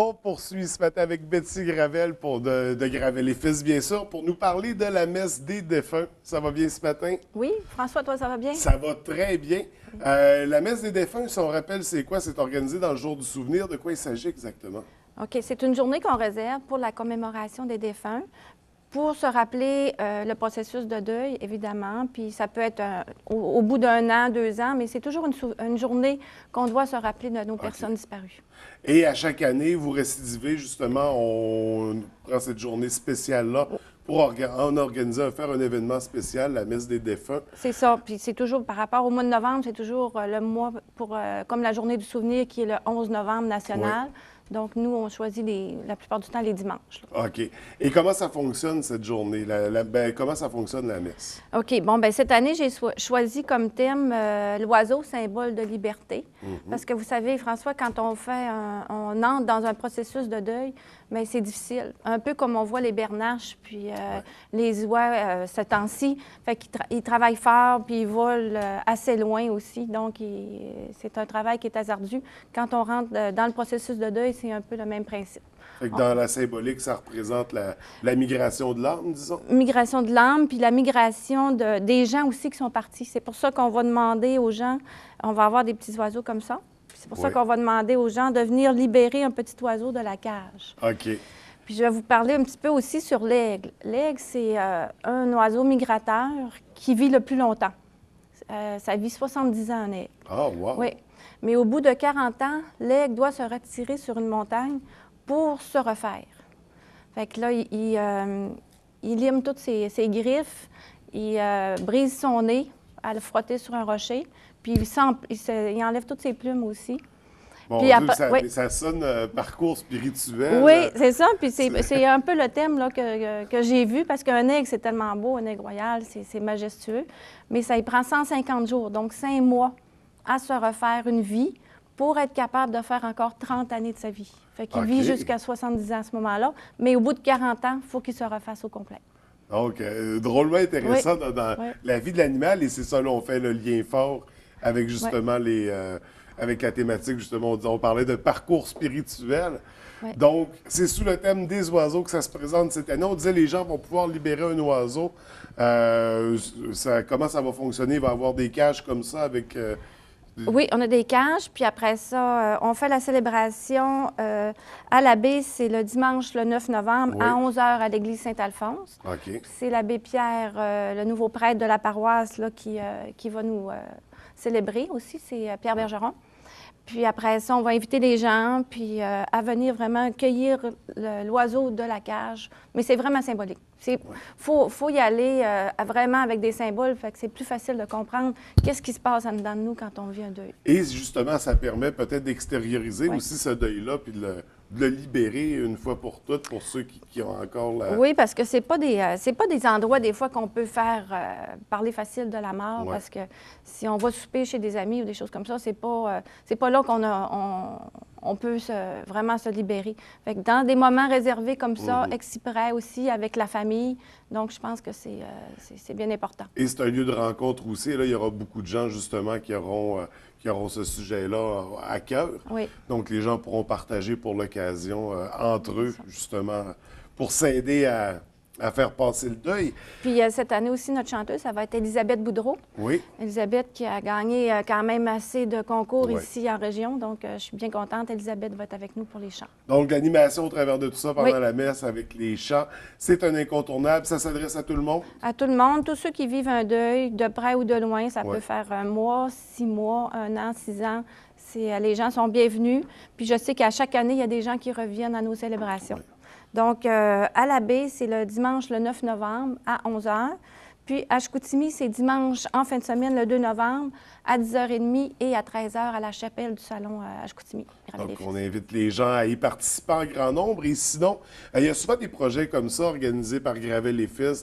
On poursuit ce matin avec Betty Gravel de Gravel et Fils, bien sûr, pour nous parler de la messe des défunts. Ça va bien ce matin? Oui, François, toi, ça va bien? Ça va très bien. La messe des défunts, si on rappelle, c'est quoi? C'est organisé dans le jour du souvenir. De quoi il s'agit exactement? OK, c'est une journée qu'on réserve pour la commémoration des défunts, pour se rappeler le processus de deuil, évidemment. Puis ça peut être au bout d'un an, 2 ans, mais c'est toujours une journée qu'on doit se rappeler de nos personnes disparues. Et à chaque année, vous récidivez, justement, on prend cette journée spéciale-là pour organiser, faire un événement spécial, la messe des défunts. C'est ça. Puis c'est toujours, par rapport au mois de novembre, c'est toujours le mois comme la journée du souvenir qui est le 11 novembre national. Oui. Donc, nous, on choisit la plupart du temps les dimanches. Là. OK. Et comment ça fonctionne cette journée? Comment ça fonctionne la messe? OK. Bon, bien, cette année, j'ai choisi comme thème l'oiseau, symbole de liberté. Parce que vous savez, François, quand on entre dans un processus de deuil, bien, c'est difficile. Un peu comme on voit les bernaches, puis les oies ce temps-ci. Fait qu'ils travaillent fort, puis ils volent assez loin aussi. Donc, c'est un travail qui est hasardeux. Quand on rentre dans le processus de deuil, c'est un peu le même principe. Fait que dans la symbolique, ça représente la migration de l'âme, disons? Migration de l'âme, puis la migration des gens aussi qui sont partis. C'est pour ça qu'on va demander aux gens, on va avoir des petits oiseaux comme ça. C'est pour ça qu'on va demander aux gens de venir libérer un petit oiseau de la cage. OK. Puis je vais vous parler un petit peu aussi sur l'aigle. L'aigle, c'est un oiseau migrateur qui vit le plus longtemps. Ça vit 70 ans, un aigle. Ah, wow! Oui. Mais au bout de 40 ans, l'aigle doit se retirer sur une montagne pour se refaire. Fait que là, il lime toutes ses griffes, il brise son nez à le frotter sur un rocher, puis il enlève toutes ses plumes aussi. Bon, Puis ça sonne parcours spirituel. Oui, c'est ça. Puis c'est un peu le thème là, que j'ai vu, parce qu'un aigle, c'est tellement beau, un aigle royal, c'est majestueux. Mais ça, il prend 150 jours, donc 5 mois à se refaire une vie pour être capable de faire encore 30 années de sa vie. Fait qu'il vit jusqu'à 70 ans à ce moment-là, mais au bout de 40 ans, il faut qu'il se refasse au complet. Donc, drôlement intéressant dans la vie de l'animal, et c'est ça, là, on fait le lien fort avec justement avec la thématique, justement, on parlait de parcours spirituel. Oui. Donc, c'est sous le thème des oiseaux que ça se présente cette année. On disait les gens vont pouvoir libérer un oiseau. Comment ça va fonctionner? Il va y avoir des cages comme ça avec... Oui, on a des cages, puis après ça, on fait la célébration à l'abbé, c'est le dimanche le 9 novembre à 11h à l'église Saint-Alphonse. OK. C'est l'abbé Pierre, le nouveau prêtre de la paroisse, là, qui va nous célébrer aussi, c'est Pierre Bergeron. Puis après ça, on va inviter les gens puis à venir vraiment cueillir l'oiseau de la cage. Mais c'est vraiment symbolique. Faut y aller vraiment avec des symboles, fait que c'est plus facile de comprendre qu'est-ce qui se passe en dedans de nous quand on vit un deuil. Et justement, ça permet peut-être d'extérioriser aussi ce deuil-là, puis de le libérer une fois pour toutes pour ceux qui ont encore la... Oui, parce que c'est pas des endroits des fois qu'on peut faire parler facile de la mort, parce que si on va souper chez des amis ou des choses comme ça, c'est pas là qu'on peut vraiment se libérer. Fait que dans des moments réservés comme ça, exprès aussi avec la famille, donc je pense que c'est bien important. Et c'est un lieu de rencontre aussi. Là, il y aura beaucoup de gens justement qui auront ce sujet-là à cœur. Oui. Donc, les gens pourront partager pour l'occasion entre eux, justement, pour s'aider à faire passer le deuil. Puis cette année aussi, notre chanteuse, ça va être Élisabeth Boudreau. Oui. Élisabeth qui a gagné quand même assez de concours ici en région. Donc, je suis bien contente. Élisabeth va être avec nous pour les chants. Donc, l'animation au travers de tout ça pendant la messe avec les chants, c'est un incontournable. Ça s'adresse à tout le monde? À tout le monde. Tous ceux qui vivent un deuil, de près ou de loin, ça peut faire 1 mois, 6 mois, 1 an, 6 ans. Les gens sont bienvenus. Puis je sais qu'à chaque année, il y a des gens qui reviennent à nos célébrations. Oui. Donc, à l'abbé, c'est le dimanche le 9 novembre à 11h. Puis à Chicoutimi, c'est dimanche en fin de semaine, le 2 novembre, à 10h30 et à 13h à la chapelle du salon à Chicoutimi. Donc, on invite les gens à y participer en grand nombre. Et sinon, il y a souvent des projets comme ça organisés par Gravel et Fils,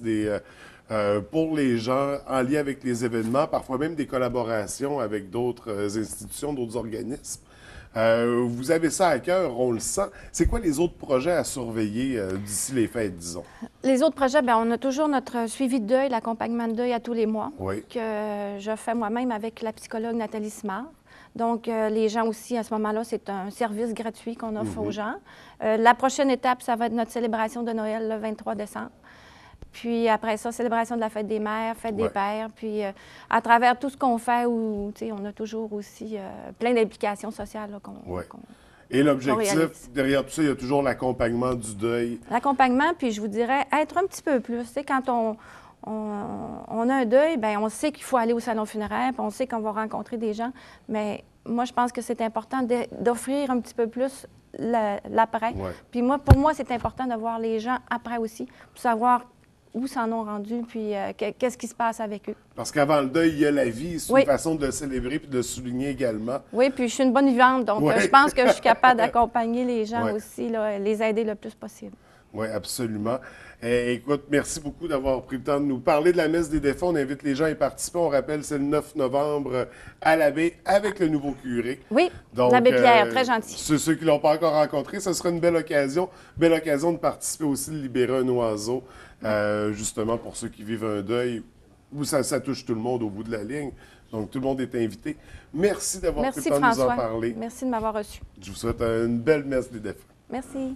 pour les gens en lien avec les événements, parfois même des collaborations avec d'autres institutions, d'autres organismes. Vous avez ça à cœur, on le sent. C'est quoi les autres projets à surveiller d'ici les fêtes, disons? Les autres projets, bien, on a toujours notre suivi de deuil, l'accompagnement de deuil à tous les mois, que je fais moi-même avec la psychologue Nathalie Simard. Donc, les gens aussi, à ce moment-là, c'est un service gratuit qu'on offre aux gens. La prochaine étape, ça va être notre célébration de Noël le 23 décembre. Puis après ça, célébration de la fête des mères, fête des pères. Puis à travers tout ce qu'on fait, on a toujours aussi plein d'implications sociales là, Et l'objectif, derrière tout ça, il y a toujours l'accompagnement du deuil. L'accompagnement, puis je vous dirais, être un petit peu plus. Tu sais, quand on a un deuil, bien, on sait qu'il faut aller au salon funéraire, puis on sait qu'on va rencontrer des gens. Mais moi, je pense que c'est important d'offrir un petit peu plus l'après. Puis pour moi, c'est important de voir les gens après aussi, pour savoir où s'en ont rendu, puis qu'est-ce qui se passe avec eux. Parce qu'avant le deuil, il y a la vie. C'est une façon de le célébrer puis de le souligner également. Oui, puis je suis une bonne vivante, donc je pense que je suis capable d'accompagner les gens aussi, là, les aider le plus possible. Oui, absolument. Écoute, merci beaucoup d'avoir pris le temps de nous parler de la messe des défunts. On invite les gens à y participer. On rappelle, c'est le 9 novembre à la baie avec le nouveau curé. Oui, l'abbé Pierre, très gentil. Ceux qui ne l'ont pas encore rencontré, ce sera une belle occasion de participer aussi, de libérer un oiseau, justement pour ceux qui vivent un deuil, où ça touche tout le monde au bout de la ligne. Donc, tout le monde est invité. Merci d'avoir pris le temps de nous en parler. Merci de m'avoir reçu. Je vous souhaite une belle messe des défunts. Merci.